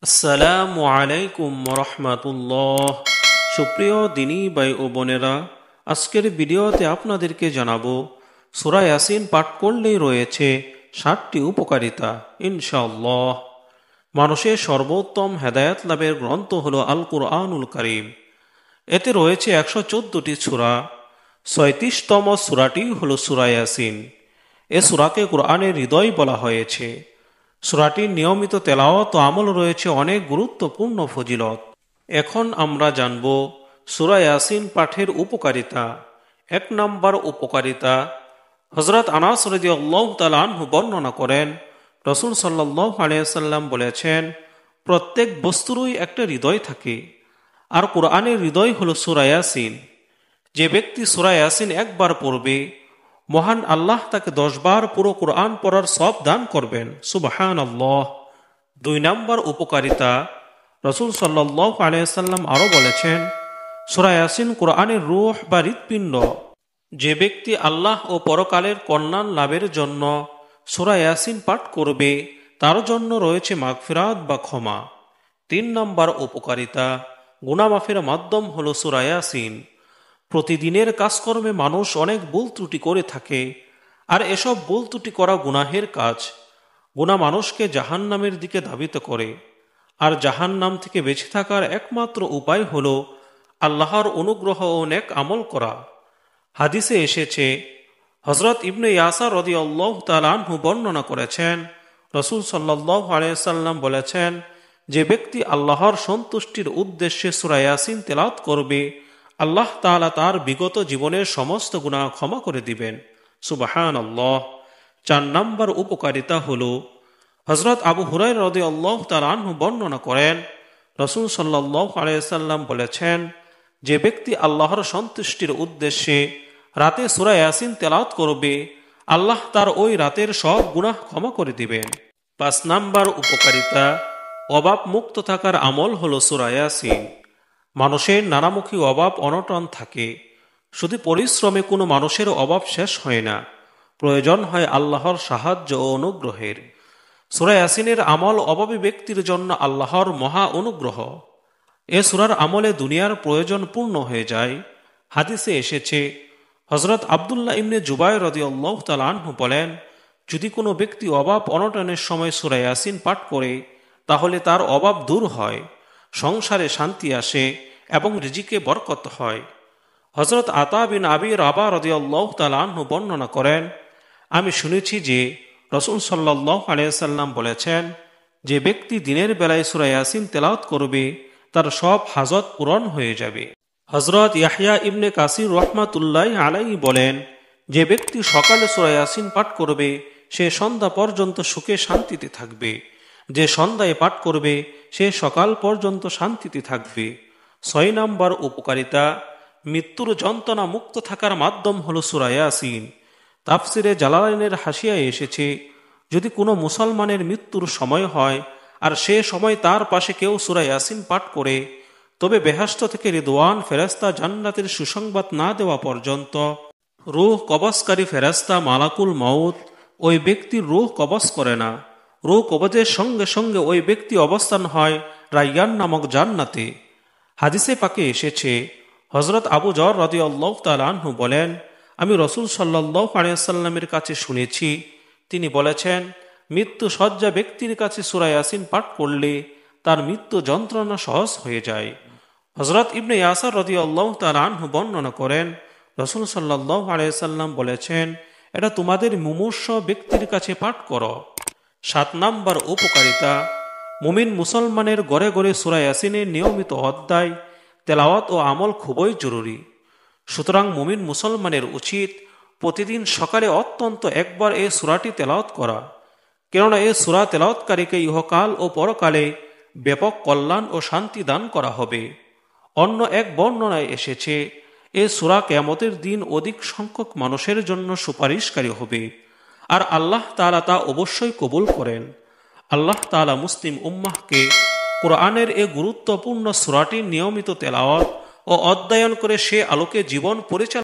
আসসালামু আলাইকুম রহমাতুল্লাহ। সুপ্রিয় দিনী ভাই ও বোনেরা, আজকের ভিডিওতে আপনাদেরকে জানাবো সূরা ইয়াসিন পাঠ করলেই রয়েছে 7টি উপকারিতা ইনশাআল্লাহ। মানুষের সর্বোত্তম হেদায়েত লাভের গ্রন্থ হলো আল কুরআনুল কারীম। এতে রয়েছে 114টি সূরা। 37তম সূরাটি হলো সূরা ইয়াসিন। এ সূরাকে কুরআনের হৃদয় বলা হয়েছে। সূরাটির নিয়মিত তেলাওয়াত ও আমল রয়েছে অনেক গুরুত্বপূর্ণ ফজিলত। এখন আমরা জানব সূরা ইয়াসিন পাঠের উপকারিতা। 1 নম্বর উপকারিতা, হযরত আনাস রাদিয়াল্লাহু তাআলা আনহু বর্ণনা করেন, রাসূল সাল্লাল্লাহু আলাইহি ওয়াসাল্লাম বলেছেন, প্রত্যেক বস্তুরই একটা হৃদয় থাকে, আর কুরআনের হৃদয় হলো সূরা ইয়াসিন। যে ব্যক্তি সূরা ইয়াসিন একবার পড়বে, মহান আল্লাহ তাকে 10 বার পুরো কুরআন পড়ার সওয়াব দান করবেন। সুবহানাল্লাহ। 2 নম্বর উপকারিতা, রাসূল সাল্লাল্লাহু আলাইহি ওয়াসাল্লাম আরো বলেছেন, সূরা ইয়াসিন কুরআনের রূহ বা হৃৎপিণ্ড। যে ব্যক্তি আল্লাহ ও পরকালের কল্যাণ লাভের জন্য সূরা ইয়াসিন পাঠ করবে, তার জন্য রয়েছে মাগফিরাত বা ক্ষমা। 3 নম্বর উপকারিতা, গুনাহ মাফের মাধ্যম হলো সূরা ইয়াসিন। প্রতিদিনের কাজকর্মে মানুষ অনেক ভুল ত্রুটি করে থাকে, আর এসব ভুল ত্রুটি করা গুনাহের কাজ। গুনাহ মানুষকে জাহান্নামের দিকে ধাবিত করে, আর জাহান্নাম থেকে বেঁচে থাকার একমাত্র উপায় হলো আল্লাহর অনুগ্রহ ও নেক আমল করা। হাদিসে এসেছে, হযরত ইবনে ইয়াসার রাদিয়াল্লাহু তাআলা আনহু বর্ণনা করেছেন, রাসূল সাল্লাল্লাহু আলাইহি ওয়াসাল্লাম বলেছেন, যে ব্যক্তি আল্লাহর সন্তুষ্টির উদ্দেশ্যে সূরা ইয়াসিন তেলাওয়াত করবে, আল্লাহ তাআলা তার বিগত জীবনের সমস্ত গুনাহ ক্ষমা করে দিবেন। সুবহানাল্লাহ। 4 নম্বর উপকারিতা হলো, হযরত আবু হুরায়রা রাদিয়াল্লাহু তাআলা আনহু বর্ণনা করেন, রাসূল সাল্লাল্লাহু আলাইহি ওয়াসাল্লাম বলেছেন, যে ব্যক্তি আল্লাহর সন্তুষ্টির উদ্দেশ্যে রাতে সূরা ইয়াসিন তেলাওয়াত করবে, আল্লাহ তার ওই রাতের সব গুনাহ ক্ষমা করে দিবেন। 5 নম্বর উপকারিতা, অভাব মুক্ত থাকার আমল হলো সূরা ইয়াসিন। মানুষের নানামুখী অভাব অনটন থাকে, শুধু পরিশ্রমে কোনো মানুষের অভাব শেষ হয় না, প্রয়োজন হয় আল্লাহর সাহায্য ও অনুগ্রহের। সূরা ইয়াসিনের আমল অভাবী ব্যক্তির জন্য আল্লাহর মহা অনুগ্রহ। এ সূরার আমলে দুনিয়ার প্রয়োজন পূর্ণ হয়ে যায়। হাদিসে এসেছে, হযরত আব্দুল্লাহ ইবনে জুবাইর রাদিয়াল্লাহু তাআলা আনহু বলেন, যদি কোনো ব্যক্তি অভাব অনটনের সময় সূরা ইয়াসিন পাঠ করে, তাহলে তার অভাব দূর হয়, সংসারে শান্তি আসে এবং রিজিকে বরকত হয়। হযরত আতা বিন আবি রাবা রাদিয়াল্লাহু তাআলা আনহু বর্ণনা করেন, আমি শুনেছি যে রাসূল সাল্লাল্লাহু আলাইহি ওয়াসাল্লাম বলেছেন, যে ব্যক্তি দিনের বেলায় সূরা ইয়াসিন তেলাওয়াত করবে, তার সব হাজত পূরণ হয়ে যাবে। হযরত ইয়াহইয়া ইবনে কাসির রাহমাতুল্লাহি আলাইহি বলেন, যে ব্যক্তি সকালে সূরা ইয়াসিন পাঠ করবে, সে সন্ধ্যা পর্যন্ত সুখে শান্তিতে থাকবে। যে সন্ধ্যায় পাঠ করবে, সে সকাল পর্যন্ত শান্তিতে থাকবে। 6 নম্বর উপকারিতা, মৃত্যুর যন্ত্রণা মুক্ত থাকার মাধ্যম হলো সূরা ইয়াসিন। তাফসিরে জালালাইনের হাসিয়ায় এসেছে, যদি কোনো মুসলমানের মৃত্যুর সময় হয় আর সে সময় তার পাশে কেউ সূরা ইয়াসিন পাঠ করে, তবে বেহেশত থেকে রিদওয়ান ফেরেশতা জান্নাতের সুসংবাদ না দেওয়া পর্যন্ত রূহ কবজকারী ফেরেশতা মালাকুল মাউত ওই ব্যক্তির রূহ কবজ করে না। রূহ কবজের সঙ্গে সঙ্গে ওই ব্যক্তি অবস্থান হয় রায়্যান নামক জান্নাতে। হাদিসে পাকে এসেছে, হযরত আবু যর রাদিয়াল্লাহু তাআলা আনহু বলেন, আমি রাসূল সাল্লাল্লাহু আলাইহি ওয়াসাল্লামের কাছে শুনেছি, তিনি বলেছেন, মৃত্যু শয্যা ব্যক্তির কাছে সূরা ইয়াসিন পাঠ করলে তার মৃত্যু যন্ত্রণা সহজ হয়ে যায়। হযরত ইবনে ইয়াসার রাদিয়াল্লাহু তাআলা আনহু বর্ণনা করেন, রাসূল সাল্লাল্লাহু আলাইহি ওয়াসাল্লাম বলেছেন, এটা তোমাদের মুমূর্ষ ব্যক্তির কাছে পাঠ করো। 7 নম্বর উপকারিতা, মুমিন মুসলমানের ঘরে ঘরে সূরা ইয়াসিনের নিয়মিত অধ্যায়, তেলাওয়াত ও আমল খুবই জরুরি। সুতরাং মুমিন মুসলমানের উচিত প্রতিদিন সকালে অত্যন্ত একবার এই সূরাটি তেলাওয়াত করা, কেননা এই সূরা তেলাওয়াতকারীকে ইহকাল ও পরকালে ব্যাপক কল্যাণ ও শান্তি দান করা হবে। অন্য এক বর্ণনায় এসেছে, এই সূরা কিয়ামতের দিন অধিক সংখ্যক মানুষের জন্য সুপারিশকারী হবে, আর আল্লাহ তাআলা তা অবশ্যই কবুল করেন। আল্লাহ তাআলা মুসলিম উম্মাহকে কুরআনের এই গুরুত্বপূর্ণ সূরাটির নিয়মিত তেলাওয়াত ও অধ্যয়ন করে সে আলোকে জীবন পরিচালনা